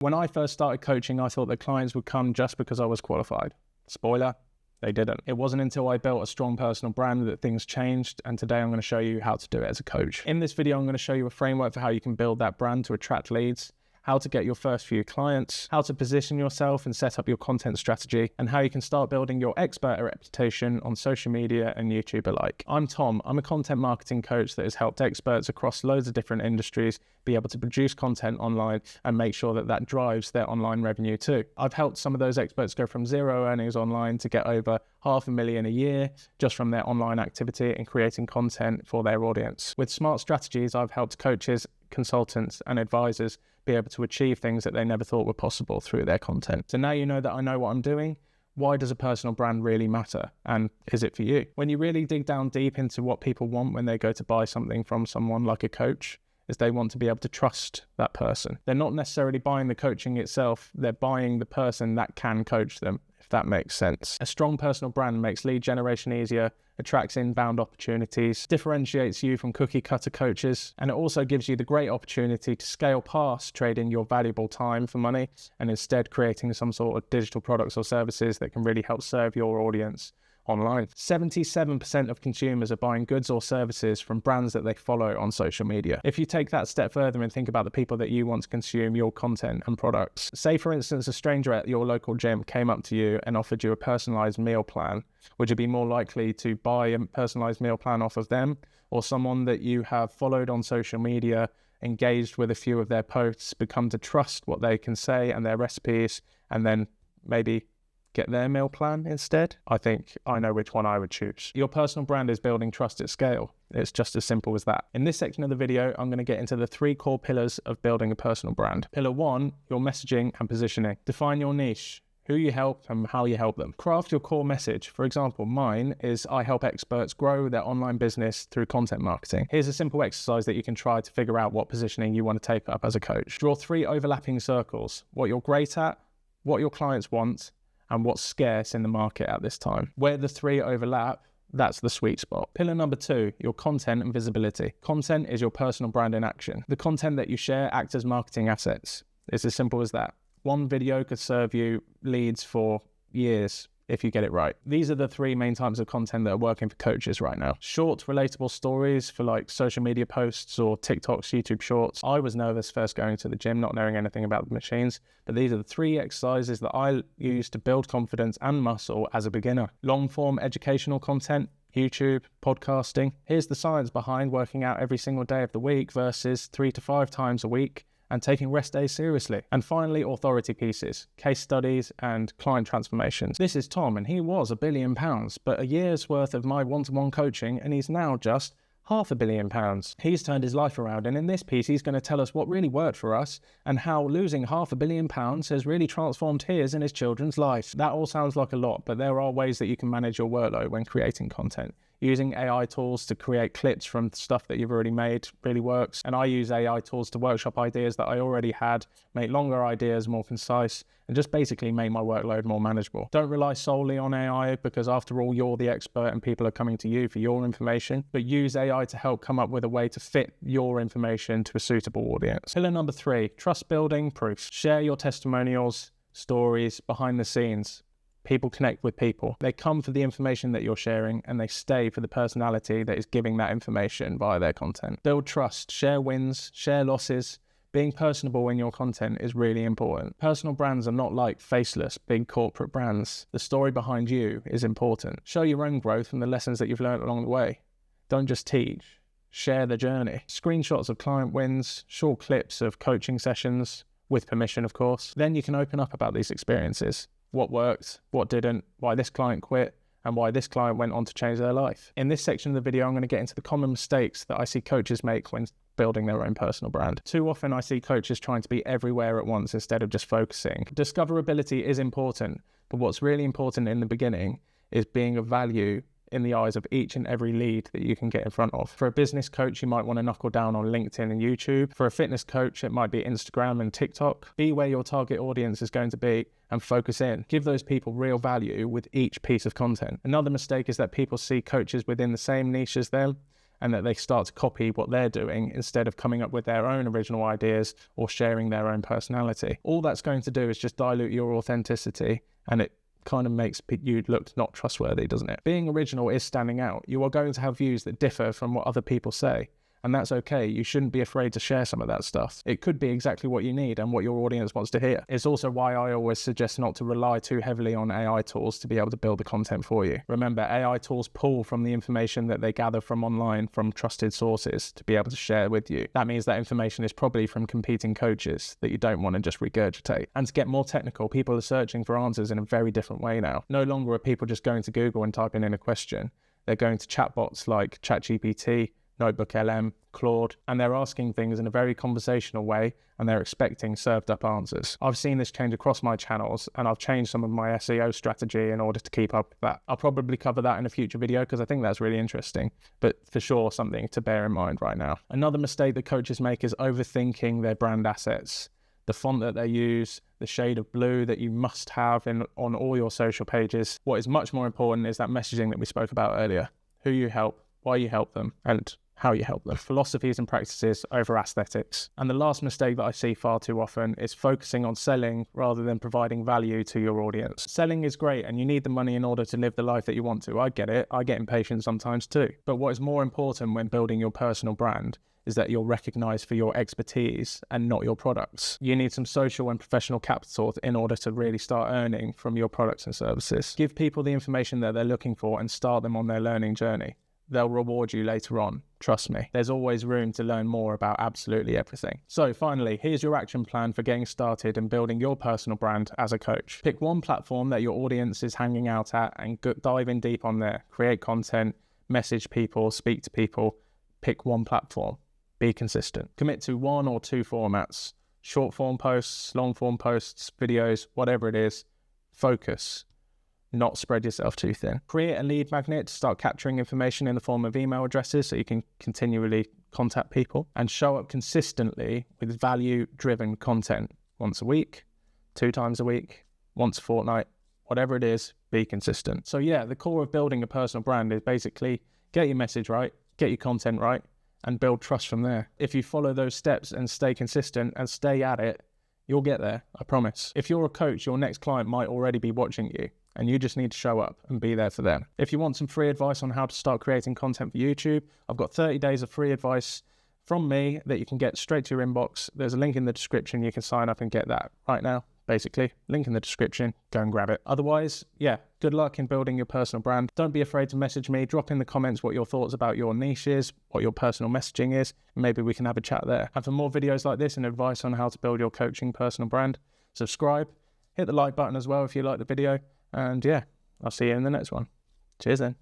When I first started coaching, I thought that clients would come just because I was qualified. Spoiler, they didn't. It wasn't until I built a strong personal brand that things changed, and today I'm going to show you how to do it as a coach. In this video, I'm going to show you a framework for how you can build that brand to attract leads, how to get your first few clients, how to position yourself and set up your content strategy, and how you can start building your expert reputation on social media and YouTube alike. I'm Tom. I'm a content marketing coach that has helped experts across loads of different industries be able to produce content online and make sure that that drives their online revenue too. I've helped some of those experts go from zero earnings online to get over $500,000 a year just from their online activity and creating content for their audience. With smart strategies, I've helped coaches, consultants, and advisors be able to achieve things that they never thought were possible through their content. So now you know that I know what I'm doing. Why does a personal brand really matter? And is it for you? When you really dig down deep into what people want when they go to buy something from someone like a coach, is they want to be able to trust that person. They're not necessarily buying the coaching itself, they're buying the person that can coach them, if that makes sense. A strong personal brand makes lead generation easier, attracts inbound opportunities, differentiates you from cookie cutter coaches, and it also gives you the great opportunity to scale past trading your valuable time for money and instead creating some sort of digital products or services that can really help serve your audience online. 77% of consumers are buying goods or services from brands that they follow on social media. If you take that step further and think about the people that you want to consume your content and products, say for instance a stranger at your local gym came up to you and offered you a personalized meal plan, would you be more likely to buy a personalized meal plan off of them, or someone that you have followed on social media, engaged with a few of their posts, become to trust what they can say and their recipes, and then maybe get their meal plan instead? I think I know which one I would choose. Your personal brand is building trust at scale. It's just as simple as that. In this section of the video, I'm going to get into the 3 core pillars of building a personal brand. Pillar 1, your messaging and positioning. Define your niche, who you help and how you help them. Craft your core message. For example, mine is I help experts grow their online business through content marketing. Here's a simple exercise that you can try to figure out what positioning you want to take up as a coach. Draw 3 overlapping circles: what you're great at, what your clients want, and what's scarce in the market at this time. Where the 3 overlap, that's the sweet spot. Pillar number 2, your content and visibility. Content is your personal brand in action. The content that you share acts as marketing assets. It's as simple as that. One video could serve you leads for years if you get it right. These are the 3 main types of content that are working for coaches right now. Short, relatable stories for like social media posts or TikToks, YouTube shorts. I was nervous first going to the gym, not knowing anything about the machines, but these are the 3 exercises that I use to build confidence and muscle as a beginner. Long form educational content, YouTube, podcasting. Here's the science behind working out every single day of the week versus 3 to 5 times a week and taking rest days seriously. And finally, authority pieces, case studies, and client transformations. This is Tom, and he was £1 billion, but a year's worth of my one-to-one coaching, and he's now just £500 million. He's turned his life around, and in this piece, he's going to tell us what really worked for us and how losing £500 million has really transformed his and his children's life. That all sounds like a lot, but there are ways that you can manage your workload when creating content. Using AI tools to create clips from stuff that you've already made really works. And I use AI tools to workshop ideas that I already had, make longer ideas more concise, and just basically make my workload more manageable. Don't rely solely on AI because after all, you're the expert and people are coming to you for your information, but use AI to help come up with a way to fit your information to a suitable audience. Pillar number 3, trust building proof. Share your testimonials, stories, behind the scenes. People connect with people. They come for the information that you're sharing and they stay for the personality that is giving that information via their content. Build trust, share wins, share losses. Being personable in your content is really important. Personal brands are not like faceless, big corporate brands. The story behind you is important. Show your own growth and the lessons that you've learned along the way. Don't just teach, share the journey. Screenshots of client wins, short clips of coaching sessions, with permission of course. Then you can open up about these experiences. What worked, what didn't, why this client quit, and why this client went on to change their life. In this section of the video, I'm going to get into the common mistakes that I see coaches make when building their own personal brand. Too often I see coaches trying to be everywhere at once instead of just focusing. Discoverability is important, but what's really important in the beginning is being of value in the eyes of each and every lead that you can get in front of. For a business coach, you might want to knuckle down on LinkedIn and YouTube. For a fitness coach, it might be Instagram and TikTok. Be where your target audience is going to be and focus in. Give those people real value with each piece of content. Another mistake is that people see coaches within the same niche as them and that they start to copy what they're doing instead of coming up with their own original ideas or sharing their own personality. All that's going to do is just dilute your authenticity, and it kind of makes you look not trustworthy, doesn't it? Being original is standing out. You are going to have views that differ from what other people say, and that's okay. You shouldn't be afraid to share some of that stuff. It could be exactly what you need and what your audience wants to hear. It's also why I always suggest not to rely too heavily on AI tools to be able to build the content for you. Remember, AI tools pull from the information that they gather from online, from trusted sources, to be able to share with you. That means that information is probably from competing coaches that you don't want to just regurgitate. And to get more technical, people are searching for answers in a very different way now. No longer are people just going to Google and typing in a question. They're going to chatbots like ChatGPT, Notebook LM, Claude, and they're asking things in a very conversational way, and they're expecting served up answers. I've seen this change across my channels, and I've changed some of my SEO strategy in order to keep up with that. I'll probably cover that in a future video because I think that's really interesting, but for sure something to bear in mind right now. Another mistake that coaches make is overthinking their brand assets. The font that they use, the shade of blue that you must have on all your social pages. What is much more important is that messaging that we spoke about earlier. Who you help, why you help them, and how you help them. Philosophies and practices over aesthetics. And the last mistake that I see far too often is focusing on selling rather than providing value to your audience. Selling is great and you need the money in order to live the life that you want to. I get it. I get impatient sometimes too. But what is more important when building your personal brand is that you're recognized for your expertise and not your products. You need some social and professional capital in order to really start earning from your products and services. Give people the information that they're looking for and start them on their learning journey. They'll reward you later on. Trust me. There's always room to learn more about absolutely everything. So finally, here's your action plan for getting started and building your personal brand as a coach. Pick one platform that your audience is hanging out at and dive in deep on there. Create content, message people, speak to people. Pick one platform. Be consistent. Commit to 1 or 2 formats. Short form posts, long form posts, videos, whatever it is. Focus. Not spread yourself too thin. Create a lead magnet to start capturing information in the form of email addresses so you can continually contact people, and show up consistently with value-driven content. Once a week, 2 times a week, once a fortnight, whatever it is, be consistent. So yeah, the core of building a personal brand is basically get your message right, get your content right, and build trust from there. If you follow those steps and stay consistent and stay at it, you'll get there, I promise. If you're a coach, your next client might already be watching you, and you just need to show up and be there for them. If you want some free advice on how to start creating content for YouTube, I've got 30 days of free advice from me that you can get straight to your inbox. There's a link in the description. You can sign up and get that right now, basically. Link in the description. Go and grab it. Otherwise, yeah, good luck in building your personal brand. Don't be afraid to message me. Drop in the comments what your thoughts about your niche is, what your personal messaging is, and maybe we can have a chat there. And for more videos like this and advice on how to build your coaching personal brand, subscribe. Hit the like button as well if you like the video. And yeah, I'll see you in the next one. Cheers then.